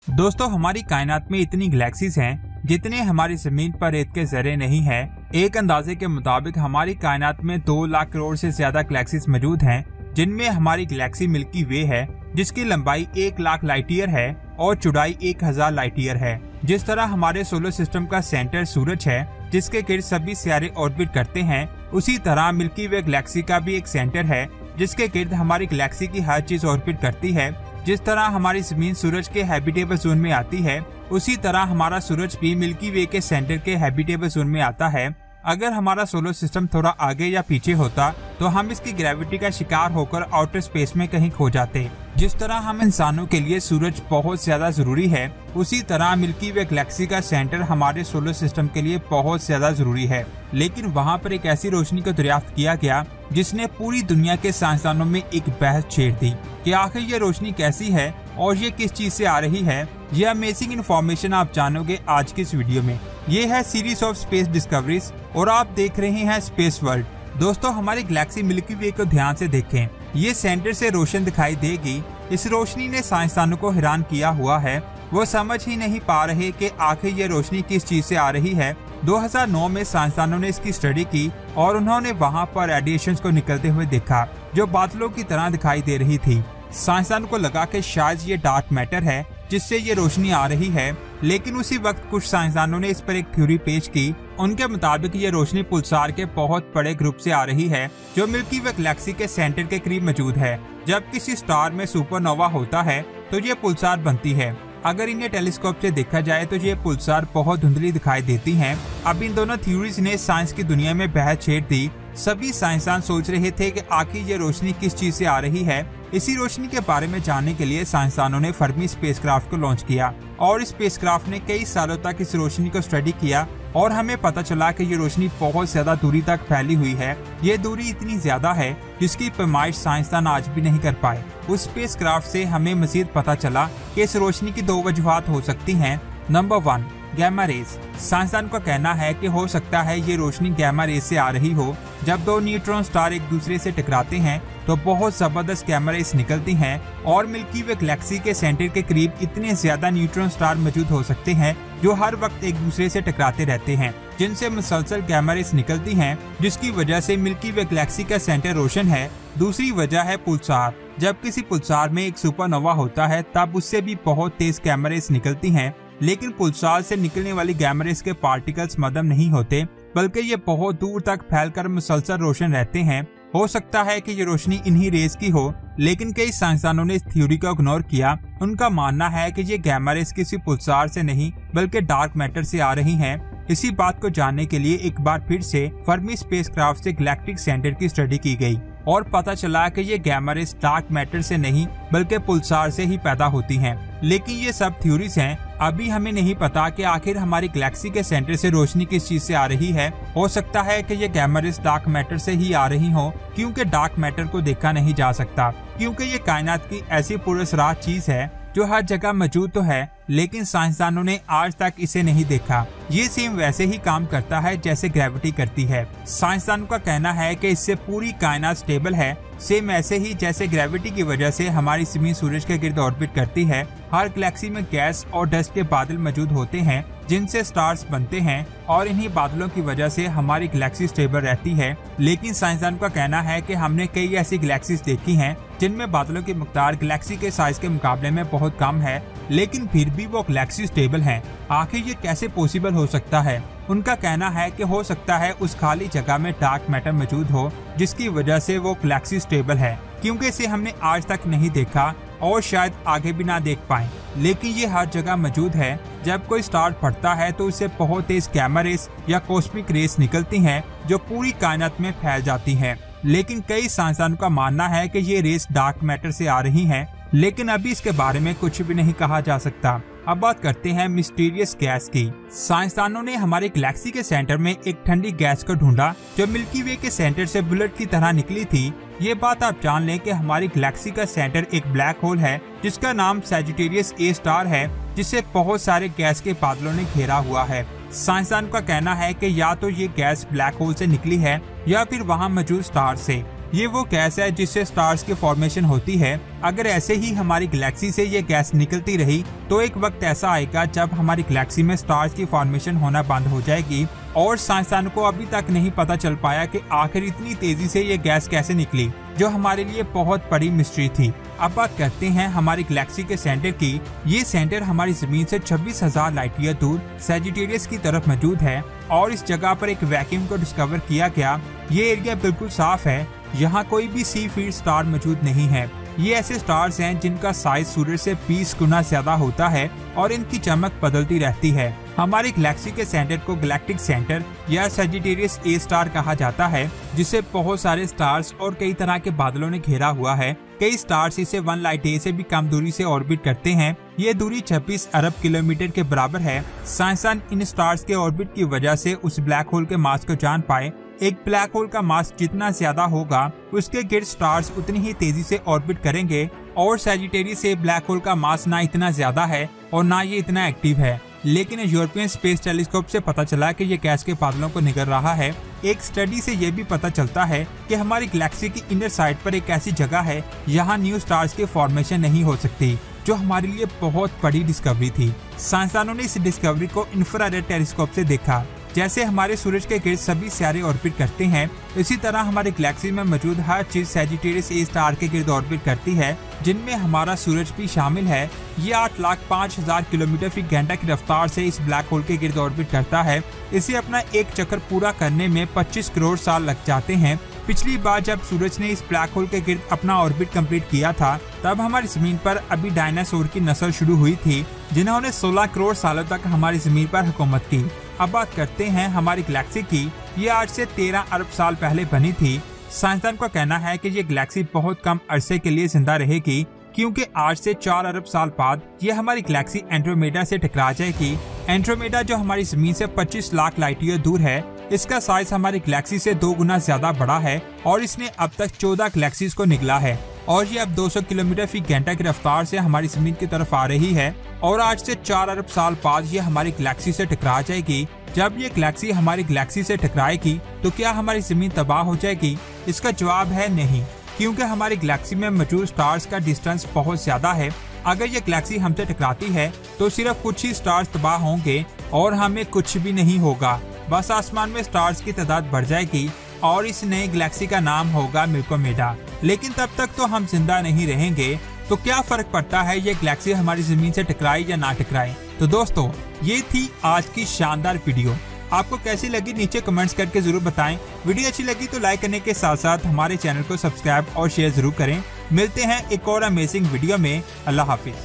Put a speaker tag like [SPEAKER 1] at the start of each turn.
[SPEAKER 1] दोस्तों, हमारी कायनात में इतनी गैलेक्सीज हैं जितने हमारी जमीन पर रेत के जर्रे नहीं है। एक अंदाजे के मुताबिक हमारी कायनात में 2 लाख करोड़ से ज्यादा गैलेक्सीज मौजूद हैं, जिनमें हमारी गैलेक्सी मिल्की वे है जिसकी लंबाई 1 लाख लाइट ईयर है और चौड़ाई 1000 लाइट ईयर है। जिस तरह हमारे सोलर सिस्टम का सेंटर सूरज है जिसके गिर्द सभी सितारे ऑर्बिट करते हैं, उसी तरह मिल्की वे गैलेक्सी का भी एक सेंटर है जिसके गिर्द हमारी गैलेक्सी की हर चीज ऑर्बिट करती है। जिस तरह हमारी जमीन सूरज के हैबिटेबल जोन में आती है, उसी तरह हमारा सूरज भी मिल्की वे के सेंटर के हैबिटेबल जोन में आता है। अगर हमारा सोलर सिस्टम थोड़ा आगे या पीछे होता तो हम इसकी ग्रेविटी का शिकार होकर आउटर स्पेस में कहीं खो जाते। जिस तरह हम इंसानों के लिए सूरज बहुत ज्यादा जरूरी है, उसी तरह मिल्की वे गैलेक्सी का सेंटर हमारे सोलर सिस्टम के लिए बहुत ज्यादा जरूरी है। लेकिन वहाँ पर एक ऐसी रोशनी को दरियाफ्त किया गया जिसने पूरी दुनिया के साइंसदानों में एक बहस छेड़ दी कि आखिर ये रोशनी कैसी है और ये किस चीज से आ रही है। ये अमेजिंग इन्फॉर्मेशन आप जानोगे आज की इस वीडियो में। ये है सीरीज ऑफ स्पेस डिस्कवरीज और आप देख रहे हैं स्पेस वर्ल्ड। दोस्तों, हमारी गैलेक्सी मिल्की वे को ध्यान से देखें। ये सेंटर से रोशन दिखाई देगी। इस रोशनी ने साइंसदानों को हैरान किया हुआ है। वो समझ ही नहीं पा रहे कि आखिर ये रोशनी किस चीज से आ रही है। 2009 में साइंसदानों ने इसकी स्टडी की और उन्होंने वहाँ पर रेडिएशन को निकलते हुए देखा जो बादलों की तरह दिखाई दे रही थी। साइंसदानों को लगा कि शायद ये डार्क मैटर है जिससे ये रोशनी आ रही है, लेकिन उसी वक्त कुछ साइंसदानों ने इस पर एक थ्योरी पेश की। उनके मुताबिक ये रोशनी पुल्सार के बहुत बड़े ग्रुप से आ रही है जो मिल्की वे गैलेक्सी के सेंटर के करीब मौजूद है। जब किसी स्टार में सुपरनोवा होता है तो ये पुल्सार बनती है। अगर इन्हें टेलीस्कोप से देखा जाए तो ये पुल्सार बहुत धुंधली दिखाई देती हैं। अब इन दोनों थ्योरीज ने साइंस की दुनिया में बहस छेड़ दी। सभी साइंसदान सोच रहे थे कि आखिर ये रोशनी किस चीज से आ रही है। इसी रोशनी के बारे में जानने के लिए साइंसदानों ने फर्मी स्पेसक्राफ्ट को लॉन्च किया और इस स्पेसक्राफ्ट ने कई सालों तक इस रोशनी को स्टडी किया और हमें पता चला कि ये रोशनी बहुत ज्यादा दूरी तक फैली हुई है। ये दूरी इतनी ज्यादा है जिसकी पैमाइश साइंसदान आज भी नहीं कर पाए। उस स्पेसक्राफ्ट से हमें मजीद पता चला कि इस रोशनी की 2 वजूहात हो सकती हैं। Number 1, gamma raise. साइंसदान का कहना है कि हो सकता है ये रोशनी गैमा रेज से आ रही हो। जब 2 न्यूट्रॉन स्टार एक दूसरे से टकराते हैं तो बहुत जबरदस्त गैमा रेज निकलती हैं और मिल्की वे गैलेक्सी के सेंटर के करीब इतने ज्यादा न्यूट्रॉन स्टार मौजूद हो सकते हैं जो हर वक्त एक दूसरे से टकराते रहते हैं, जिनसे मुसलसल गैमा रेज निकलती हैं, जिसकी वजह से मिल्की वे गैलेक्सी का सेंटर रोशन है। दूसरी वजह है पुल्सार। जब किसी पुल्सार में एक सुपरनोवा होता है तब उससे भी बहुत तेज गैमा रेज निकलती हैं, लेकिन पुल्सार से निकलने वाली गैमा रेज के पार्टिकल्स मध्यम नहीं होते, बल्कि ये बहुत दूर तक फैलकर मुसलसल रोशन रहते हैं। हो सकता है कि ये रोशनी इन्हीं रेज की हो, लेकिन कई साइंसदानों ने इस थ्योरी को इग्नोर किया। उनका मानना है कि ये गैमा रेज किसी पुल्सार से नहीं बल्कि डार्क मैटर से आ रही हैं। इसी बात को जानने के लिए एक बार फिर से फर्मी स्पेसक्राफ्ट से गैलेक्टिक सेंटर की स्टडी की गई और पता चला कि ये गैमा रेज डार्क मैटर से नहीं बल्कि पुल्सार से ही पैदा होती हैं। लेकिन ये सब थ्योरीज हैं। अभी हमें नहीं पता कि आखिर हमारी गैलेक्सी के सेंटर से रोशनी किस चीज से आ रही है। हो सकता है कि ये गैमा रेज डार्क मैटर से ही आ रही हो, क्योंकि डार्क मैटर को देखा नहीं जा सकता, क्योंकि ये कायनात की ऐसी पुरअसरार चीज है जो हर जगह मौजूद तो है, लेकिन साइंसदानों ने आज तक इसे नहीं देखा। ये सेम वैसे ही काम करता है जैसे ग्रेविटी करती है। साइंसदानों का कहना है कि इससे पूरी कायनात स्टेबल है, सेम ऐसे ही जैसे ग्रेविटी की वजह से हमारी जमीन सूरज के गिर्द ऑर्बिट करती है। हर गैलेक्सी में गैस और डस्ट के बादल मौजूद होते हैं जिनसे स्टार्स बनते हैं और इन्हीं बादलों की वजह से हमारी गैलेक्सी स्टेबल रहती है। लेकिन साइंसदान का कहना है कि हमने कई ऐसी गैलेक्सीज देखी हैं जिनमें बादलों की मिक़दार गैलेक्सी के साइज के मुकाबले में बहुत कम है, लेकिन फिर भी वो गैलेक्सी स्टेबल हैं। आखिर ये कैसे पॉसिबल हो सकता है? उनका कहना है कि हो सकता है उस खाली जगह में डार्क मैटर मौजूद हो जिसकी वजह से वो गैलेक्सी स्टेबल है, क्योंकि इसे हमने आज तक नहीं देखा और शायद आगे भी ना देख पाए। लेकिन ये हर जगह मौजूद है। जब कोई स्टार फटता है तो उससे बहुत तेज गैमा रेस या कॉस्मिक रेस निकलती हैं जो पूरी कायनात में फैल जाती हैं। लेकिन कई साइंसदानों का मानना है कि ये रेस डार्क मैटर से आ रही हैं, लेकिन अभी इसके बारे में कुछ भी नहीं कहा जा सकता। अब बात करते हैं मिस्टीरियस गैस की। साइंसदानों ने हमारी गैलेक्सी के सेंटर में एक ठंडी गैस को ढूंढा जो मिल्की वे के सेंटर से बुलेट की तरह निकली थी। ये बात आप जान लें कि हमारी गैलेक्सी का सेंटर एक ब्लैक होल है जिसका नाम सैजिटेरियस ए स्टार है, जिसे बहुत सारे गैस के बादलों ने घेरा हुआ है। साइंसदान का कहना है कि या तो ये गैस ब्लैक होल से निकली है या फिर वहाँ मौजूद स्टार से। ये वो गैस है जिससे स्टार्स की फॉर्मेशन होती है। अगर ऐसे ही हमारी गैलेक्सी से ये गैस निकलती रही तो एक वक्त ऐसा आएगा जब हमारी गैलेक्सी में स्टार्स की फॉर्मेशन होना बंद हो जाएगी और साइंसदानों को अभी तक नहीं पता चल पाया कि आखिर इतनी तेजी से ये गैस कैसे निकली, जो हमारे लिए बहुत बड़ी मिस्ट्री थी। अब बात करते हैं हमारी गैलेक्सी के सेंटर की। ये सेंटर हमारी जमीन से 26,000 लाइट ईयर दूर सैजिटेरियस की तरफ मौजूद है और इस जगह पर एक वैक्यूम को डिस्कवर किया गया। ये एरिया बिल्कुल साफ है, यहाँ कोई भी सी फील्ड स्टार मौजूद नहीं है। ये ऐसे स्टार्स हैं जिनका साइज सूरज से 20 गुना ज्यादा होता है और इनकी चमक बदलती रहती है। हमारी गैलेक्सी के सेंटर को गैलेक्टिक सेंटर या सैजिटेरियस ए स्टार कहा जाता है, जिसे बहुत सारे स्टार्स और कई तरह के बादलों ने घेरा हुआ है। कई स्टार्स इसे 1 लाइट ईयर से भी कम दूरी से ऑर्बिट करते हैं। ये दूरी 26 अरब किलोमीटर के बराबर है। साइंसदान इन स्टार्स के ऑर्बिट की वजह से उस ब्लैक होल के मास को जान पाए। एक ब्लैक होल का मास जितना ज्यादा होगा उसके गिर्द स्टार्स उतनी ही तेजी से ऑर्बिट करेंगे और सैजिटेरियस से ब्लैक होल का मास ना इतना ज्यादा है और ना ये इतना एक्टिव है। लेकिन यूरोपियन स्पेस टेलीस्कोप से पता चला कि ये गैस के बादलों को निगल रहा है। एक स्टडी से ये भी पता चलता है कि हमारी गैलेक्सी की इनर साइड पर एक ऐसी जगह है यहाँ न्यू स्टार्स की फॉर्मेशन नहीं हो सकती, जो हमारे लिए बहुत बड़ी डिस्कवरी थी। साइंसदानों ने इस डिस्कवरी को इंफ्रारेड टेलीस्कोप से देखा। जैसे हमारे सूरज के गिर्द सभी सितारे ऑर्बिट करते हैं, इसी तरह हमारी गैलेक्सी में मौजूद हर चीज सैजिटेरियस ए स्टार के गिर्द ऑर्बिट करती है, जिनमें हमारा सूरज भी शामिल है। ये 8,05,000 किलोमीटर फी घंटा की रफ्तार से इस ब्लैक होल के गिर्द ऑर्बिट करता है। इसे अपना एक चक्कर पूरा करने में 25 करोड़ साल लग जाते हैं। पिछली बार जब सूरज ने इस ब्लैक होल के गिर्द अपना ऑर्बिट कंप्लीट किया था, तब हमारी जमीन पर अभी डायनासोर की नस्ल शुरू हुई थी, जिन्होंने 16 करोड़ सालों तक हमारी जमीन पर हुकूमत की। अब बात करते हैं हमारी गैलेक्सी की। ये आज से 13 अरब साल पहले बनी थी। साइंसदान का कहना है कि ये गैलेक्सी बहुत कम अरसे के लिए जिंदा रहेगी, क्योंकि आज से 4 अरब साल बाद ये हमारी गैलेक्सी एंड्रोमेडा से टकरा जाएगी। एंड्रोमेडा जो हमारी जमीन से 25 लाख लाइट ईयर दूर है, इसका साइज हमारी गैलेक्सी से 2 गुना ज्यादा बड़ा है और इसने अब तक 14 गैलेक्सीज को निगला है और ये अब 200 किलोमीटर फी घंटा की रफ्तार से हमारी जमीन की तरफ आ रही है और आज से 4 अरब साल बाद ये हमारी गैलेक्सी से टकरा जाएगी। जब ये गैलेक्सी हमारी गैलेक्सी से टकराएगी तो क्या हमारी जमीन तबाह हो जाएगी? इसका जवाब है नहीं, क्योंकि हमारी गैलेक्सी में मौजूद स्टार्स का डिस्टेंस बहुत ज्यादा है। अगर ये गैलेक्सी हमसे टकराती है तो सिर्फ कुछ ही स्टार्स तबाह होंगे और हमें कुछ भी नहीं होगा। बस आसमान में स्टार्स की तादाद बढ़ जाएगी और इस नई गैलेक्सी का नाम होगा मिल्कोमेडा। लेकिन तब तक तो हम जिंदा नहीं रहेंगे, तो क्या फर्क पड़ता है ये गैलेक्सी हमारी जमीन से टकराए या ना टकराए। तो दोस्तों, ये थी आज की शानदार वीडियो। आपको कैसी लगी नीचे कमेंट्स करके जरूर बताएं। वीडियो अच्छी लगी तो लाइक करने के साथ साथ हमारे चैनल को सब्सक्राइब और शेयर जरूर करें। मिलते हैं एक और अमेजिंग वीडियो में। अल्लाह हाफिज।